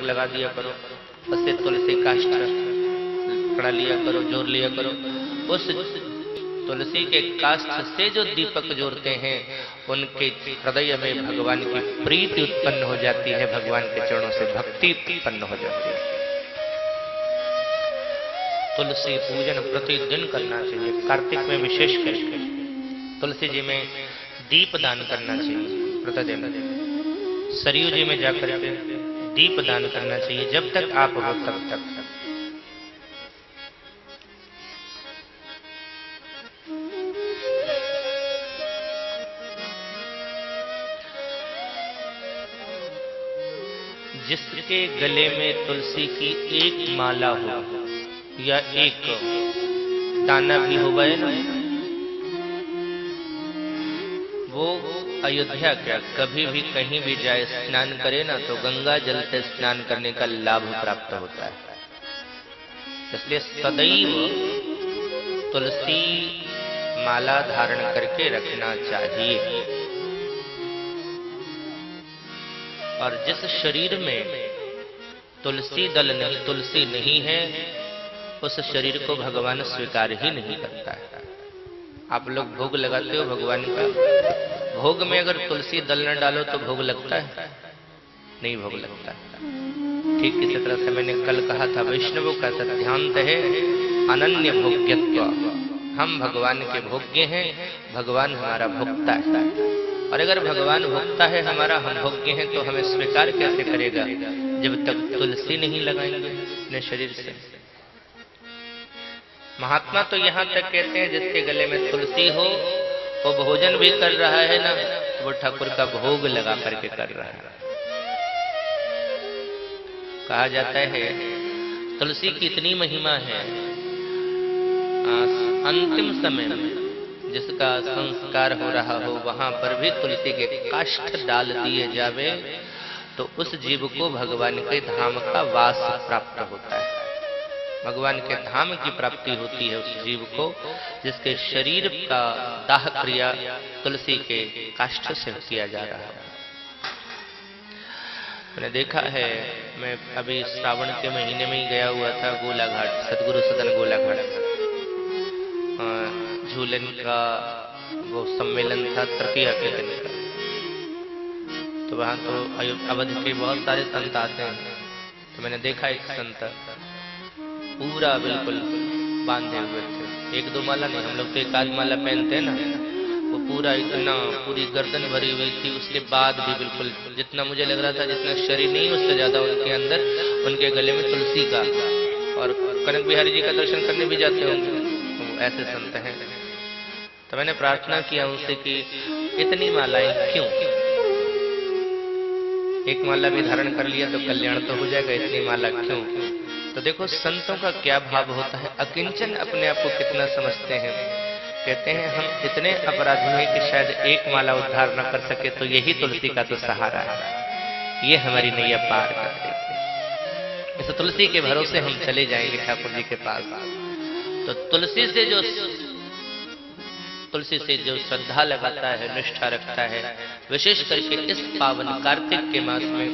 लगा दिया करो, उससे तुलसी काष्ठ पकड़ा लिया करो, जोड़ लिया करो। उस तुलसी के काष्ठ से जो दीपक जोड़ते हैं उनके हृदय में भगवान की प्रीति उत्पन्न हो जाती है, भगवान के चरणों से भक्ति उत्पन्न हो जाती है। तुलसी पूजन प्रतिदिन करना चाहिए, कार्तिक में विशेष करके तुलसी जी में दीप दान करना चाहिए प्रतिदिन। सरयू जी में जाकर के दीप दान करना चाहिए जब तक आप हो तब तक। जिसके गले में तुलसी की एक माला हो या एक दाना भी हो गए ना, वो अयोध्या क्या कभी भी कहीं भी जाए स्नान करे ना तो गंगा जल से स्नान करने का लाभ प्राप्त होता है। इसलिए सदैव तुलसी माला धारण करके रखना चाहिए। और जिस शरीर में तुलसी दल नहीं, तुलसी नहीं है, उस शरीर को भगवान स्वीकार ही नहीं करता है। आप लोग भोग लगाते हो भगवान का, भोग में अगर तुलसी दल न डालो तो भोग लगता है? नहीं भोग लगता। ठीक इसी तरह से मैंने कल कहा था, वैष्णवों का सिद्धांत है अनन्य भोग्यत्व। हम भगवान के भोग्य हैं, भगवान हमारा भोक्ता है। और अगर भगवान भोक्ता है हमारा, हम भोग्य हैं, तो हमें स्वीकार कैसे करेगा जब तक तुलसी नहीं लगाएंगे अपने शरीर से। महात्मा तो यहां तक कहते हैं जिसके गले में तुलसी हो वो भोजन भी कर रहा है ना, वो ठाकुर का भोग लगा करके कर रहा है। कहा जाता है तुलसी की इतनी महिमा है, अंतिम समय में जिसका संस्कार हो रहा हो वहां पर भी तुलसी के काष्ठ डाल दिए जावे तो उस जीव को भगवान के धाम का वास प्राप्त होता है। भगवान के धाम की प्राप्ति होती है उस जीव को जिसके शरीर का दाह क्रिया तुलसी के काष्ठ से किया जा रहा है। मैंने देखा है, मैं अभी श्रावण के महीने में ही गया हुआ था गोलाघाट, सदगुरु सदन गोलाघाट। झूलन का वो सम्मेलन था तृतीया के दिन का, तो वहां तो अवध के बहुत सारे संत आते हैं। तो मैंने देखा एक संत पूरा बिल्कुल बांधे हुए थे, एक दो माला नहीं, हम लोग तो एक आध माला पहनते हैं ना, वो पूरा इतना पूरी गर्दन भरी हुई थी। उसके बाद भी बिल्कुल जितना मुझे लग रहा था जितना शरीर नहीं उससे ज्यादा उनके अंदर, उनके गले में तुलसी का। और कनक बिहारी जी का दर्शन करने भी जाते होंगे, तो ऐसे संत हैं। तो मैंने प्रार्थना किया उनसे कि इतनी मालाएं क्यों, एक माला भी धारण कर लिया तो कल्याण तो हो जाएगा, इतनी माला क्यों? तो देखो संतों का क्या भाव होता है, अकिंचन अपने आप को कितना समझते हैं। कहते हैं हम इतने अपराधी हैं कि शायद एक माला उद्धार न कर सके तो यही तुलसी का तो सहारा है, ये हमारी नैया पार कर देती। इस तुलसी के भरोसे हम चले जाएंगे ठाकुर जी के पास। तो तुलसी से जो श्रद्धा लगाता है, निष्ठा रखता है, विशेष करके इस पावन कार्तिक के मास में,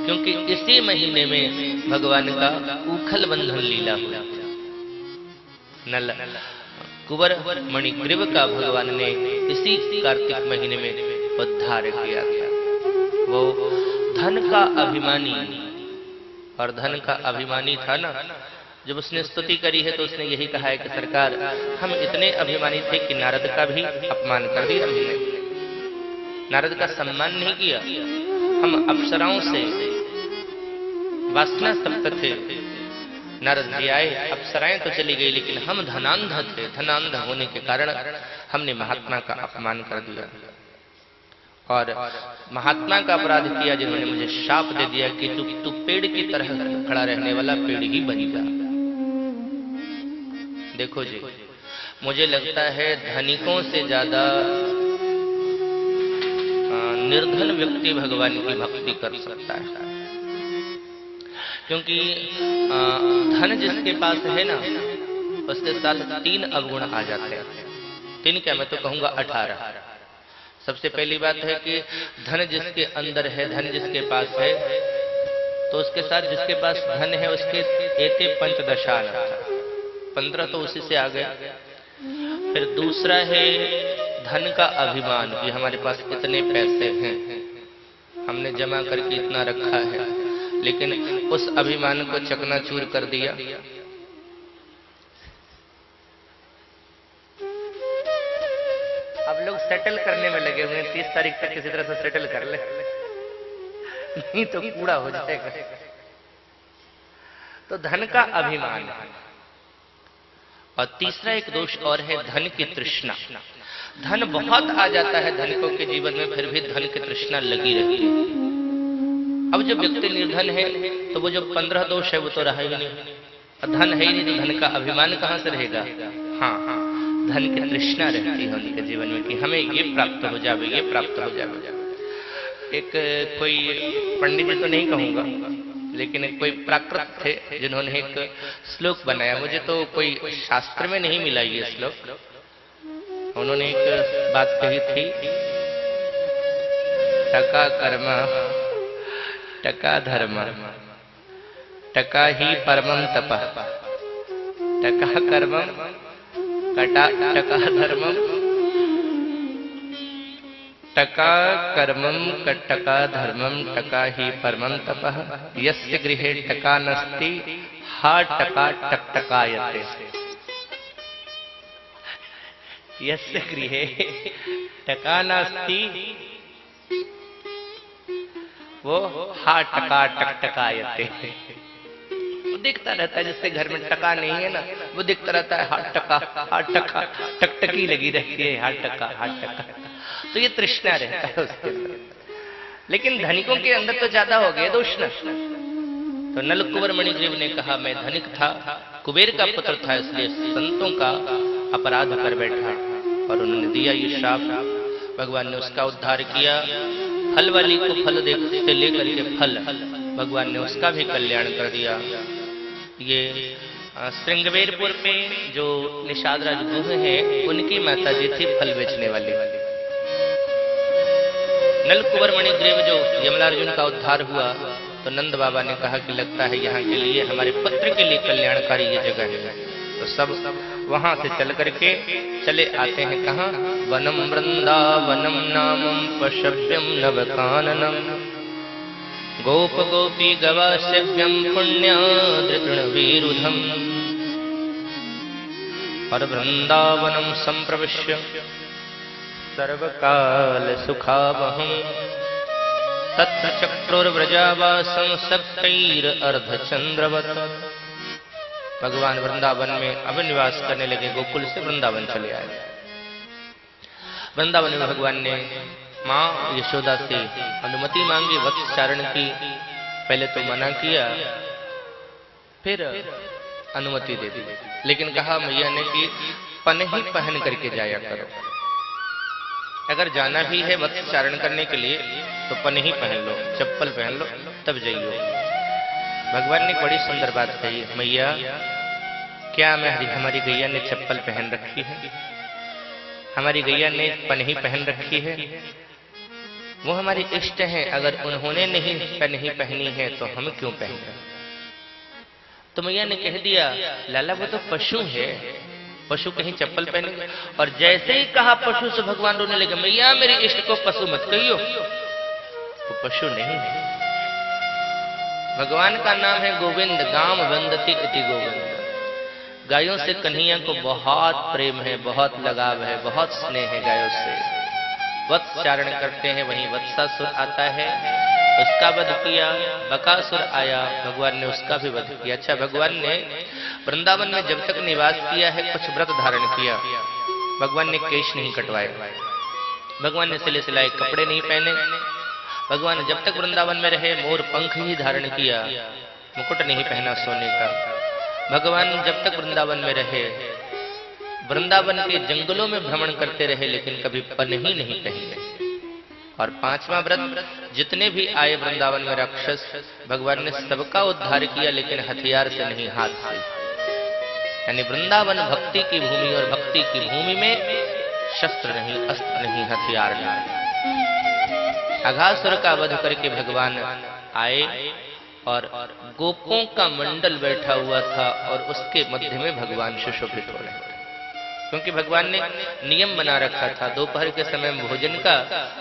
क्योंकि इसी महीने में भगवान का उखल बंधन लीला हुआ। नल कुंवर मणिग्रीव का भगवान ने इसी कार्तिक महीने में उद्धार किया था। वो धन का अभिमानी, और धन का अभिमानी था ना, जब उसने स्तुति करी है तो उसने यही कहा है कि सरकार हम इतने अभिमानी थे कि नारद का भी अपमान कर दिया हमने, नारद का सम्मान नहीं किया। हम अप्सराओं से वासना तप्त थे, नारद जी आए, अप्सराएं तो चली गई, लेकिन हम धनांध थे, धनांध होने के कारण हमने महात्मा का अपमान कर दिया। और महात्मा का अपराध किया जिन्होंने मुझे शाप दे दिया कि तू पेड़ की तरह खड़ा रहने वाला पेड़ ही बन जा। देखो जी, मुझे लगता है धनिकों से ज्यादा निर्धन व्यक्ति भगवान की भक्ति कर सकता है, क्योंकि धन जिसके पास है ना उसके साथ 3 अवगुण आ जाते हैं। 3 क्या, मैं तो कहूंगा 18। सबसे पहली बात है कि धन जिसके अंदर है, धन जिसके पास है तो उसके साथ जिसके पास धन है उसके एते पंचदशान, 15 तो उसी से आ गया। फिर दूसरा है धन का अभिमान कि हमारे पास इतने पैसे हैं, हमने जमा करके इतना रखा है, लेकिन उस अभिमान को चकनाचूर कर दिया। अब लोग सेटल करने में लगे हुए हैं, 30 तारीख तक किसी तरह से सेटल कर ले, नहीं तो कूड़ा हो जाएगा। तो धन का अभिमान। और तीसरा एक दोष और है धन की तृष्णा। धन बहुत आ जाता है धनिकों के जीवन में, फिर भी धन की तृष्णा लगी रहती है। अब जब व्यक्ति निर्धन है तो वो जो 15 दोष है वो तो रहा ही नहीं, और धन है ही नहीं तो धन का अभिमान कहां से रहेगा। हाँ, धन की तृष्णा रहती है उनके जीवन में कि हमें ये प्राप्त हो जाए, ये प्राप्त हो जाए। एक कोई पंडित जी तो नहीं कहूंगा, लेकिन कोई प्राकृत थे जिन्होंने एक श्लोक बनाया, मुझे तो कोई शास्त्र में नहीं मिला ये श्लोक। उन्होंने एक बात कही थी, टका कर्म टका धर्म टका ही परमं तपः, टका कर्म टका धर्मम टका कर्मं टका धर्मम टका ही परमं तपः, यस्य गृहे टका नस्ति हा टका टकटकायते। यस्य गृहे टका नास्ति वो हा टका टकटकायते। वो दिखता रहता है, जिसके घर में टका नहीं है ना, वो दिखता रहता है हा टका टकटकी लगी रहती है, हा टका। तो ये तृष्णा रहता है उसके अंदर। लेकिन धनिकों के अंदर तो ज्यादा हो गया दोष न। तो नल कुंवर मणिग्रीव ने कहा, मैं धनिक था, कुबेर का पुत्र था, इसलिए संतों का अपराध कर बैठा, और उन्होंने दिया ये श्राप। भगवान ने उसका उद्धार किया। फल वाली को फल से लेकर के फल, भगवान ने उसका भी कल्याण कर दिया। ये श्रृंगवेरपुर में जो निषाद राज गुह है, उनकी माता जी थी फल बेचने वाली। नल कुंवर मणिग्रीव जो यमलार्जुन का उद्धार हुआ, तो नंद बाबा ने कहा कि लगता है यहाँ के लिए, हमारे पुत्र के लिए कल्याणकारी ये जगह है। तो सब वहां से चल करके चले आते हैं कहाँ, वनम वृंदावनम नामम पशव्यम नवकाननम गोप गोपी गवास्यव्यम पुण्याद्रितृणवीरुधम। और वृंदावनम संप्रविश्य सर्वकाल सुखावहं तत्र चक्रोर्व्रजावासं सप्तैर अर्धचंद्रवत। भगवान वृंदावन में अब निवास करने लगे, गोकुल से वृंदावन चले आए। वृंदावन में भगवान ने माँ यशोदा से अनुमति मांगी वत्सचारण की। पहले तो मना किया, फिर अनुमति दे दी, लेकिन कहा मैया ने कि पनही पहन करके जाया करो। अगर जाना भी है वत्सचारण करने के लिए तो पनही पहन लो, चप्पल पहन लो, तब जाइयो। भगवान ने बड़ी सुंदर बात कही, मैया क्या हमारी गैया ने चप्पल पहन रखी है, हमारी गैया ने पनही पहन रखी है, वो हमारी इष्ट हैं, अगर उन्होंने नहीं पनही पहनी है तो हम क्यों पहने। तो मैया ने कह दिया, लाला वो तो पशु है, पशु कहीं चप्पल पहनेंगे। और जैसे ही कहा पशु से भगवान रोने लगे, मैया मेरी इष्ट को पशु मत कहियो, वो पशु नहीं है। भगवान का नाम है गोविंद, गाम वंदती इति गोविंद। गायों से कन्हैया को बहुत प्रेम है, बहुत लगाव है, बहुत स्नेह है गायों से। वत्सचारण करते हैं, वहीं वत्सासुर आता है, उसका वध किया। बकासुर आया, भगवान ने उसका भी वध किया। अच्छा, भगवान ने वृंदावन में जब तक निवास किया है कुछ व्रत धारण किया। भगवान ने केश नहीं कटवाए, भगवान ने सिले सिलाए कपड़े नहीं पहने। भगवान ने जब तक वृंदावन में रहे मोर पंख ही धारण किया, मुकुट नहीं पहना सोने का। भगवान जब तक वृंदावन में रहे वृंदावन के जंगलों में भ्रमण करते रहे, लेकिन कभी पनही नहीं पहने। और पांचवा व्रत, जितने भी आए वृंदावन में राक्षस, भगवान ने सबका उद्धार किया, लेकिन हथियार से नहीं, हाथ से। यानी वृंदावन भक्ति की भूमि, और भक्ति की भूमि में शस्त्र नहीं, अस्त्र नहीं, हथियार नहीं। अघासुर का वध करके भगवान आए और गोपों का मंडल बैठा हुआ था और उसके मध्य में भगवान सुशोभित हो रहे थे। क्योंकि भगवान ने नियम बना रखा था दोपहर के समय भोजन का,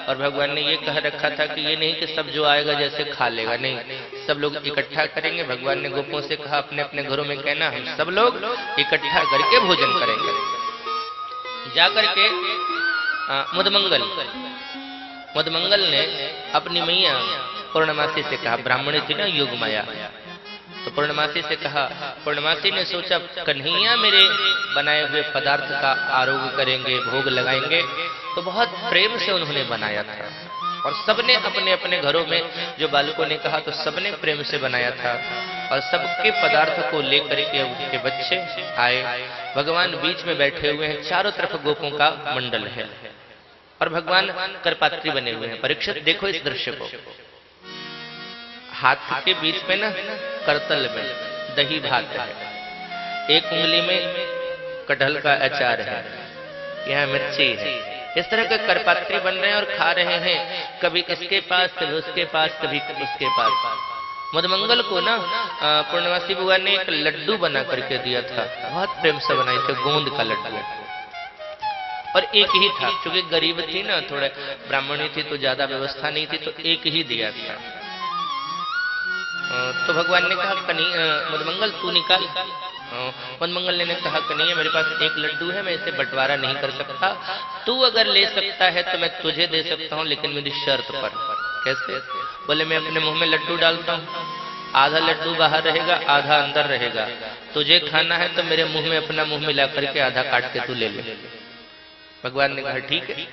और भगवान ने ये कह रखा था कि ये नहीं कि सब जो आएगा जैसे खा लेगा, नहीं, सब लोग इकट्ठा करेंगे। भगवान ने गोपों से कहा अपने अपने घरों में कहना हम सब लोग इकट्ठा करके भोजन करेंगे। जाकर के मुदमंगल ने अपनी मैया पूर्णमासी से कहा, ब्राह्मणी थी ना योगमाया, तो पूर्णमासी से कहा, पूर्णमासी ने सोचा कन्हैया मेरे बनाए हुए पदार्थ का आरोग्य करेंगे, भोग लगाएंगे, तो बहुत प्रेम से उन्होंने बनाया था। और सबने अपने अपने घरों में, जो बालकों ने कहा तो सबने प्रेम से बनाया था, और सबके पदार्थ को लेकर के उनके बच्चे आए। भगवान बीच में बैठे हुए हैं, चारों तरफ गोपों का मंडल है और भगवान करपात्री बने हुए हैं। परीक्षित देखो इस दृश्य को, हाथ के बीच में ना करतल में दही भात है, एक उंगली में कटहल का अचार है, यहाँ मिर्ची है। इस तरह के करपात्री बन रहे हैं और खा रहे हैं, कभी इसके पास कभी उसके पास कभी उसके पास। मधुमंगल को ना पूर्णमासी बुआ ने एक लड्डू बना करके दिया था, बहुत प्रेम से बनाए थे, गोंद का लड्डू, और एक ही था, क्योंकि गरीब थी ना, थोड़ा ब्राह्मणी थी तो ज्यादा व्यवस्था नहीं थी, तो एक ही दिया था। तो भगवान ने कहा मधुमंगल तू निकाल। मधुमंगल ने कहा कन्हैया मेरे पास एक लड्डू है, मैं इसे बंटवारा नहीं कर सकता, तू अगर ले सकता है तो मैं तुझे दे सकता हूँ, लेकिन मेरी शर्त पर। कैसे? बोले मैं अपने मुंह में लड्डू डालता हूँ, आधा लड्डू बाहर रहेगा आधा अंदर रहेगा, तुझे खाना है तो मेरे मुंह में अपना मुंह मिला करके आधा काट के तू ले ले। भगवान ने कहा ठीक है।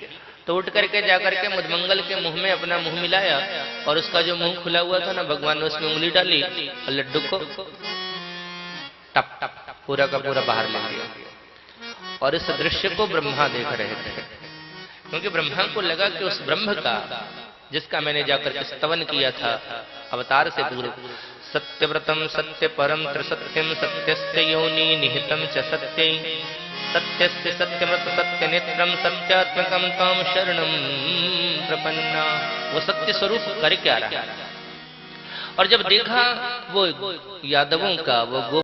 तो उठ करके जाकर के मधुमंगल के मुंह में अपना मुंह मिलाया, और उसका जो मुंह खुला हुआ था ना, भगवान ने उसमें उंगली डाली और लड्डू को टप टप पूरा का पूरा बाहर ले लिया। और इस दृश्य को ब्रह्मा देख रहे थे, क्योंकि ब्रह्मा को लगा कि उस ब्रह्म का जिसका मैंने जाकर के स्तवन किया था अवतार से पूर्व, सत्यव्रतम सत्य परम त्रिसत्यम सत्यस्य योनि निहितम च सत्यै सत्यस्य सत्यव्रत सत्य नेत्रम सत्यात्मकम ताम शरणम प्रपन्ना, वो सत्य स्वरूप कर क्या रहा है। और जब देखा वो यादवों का, वो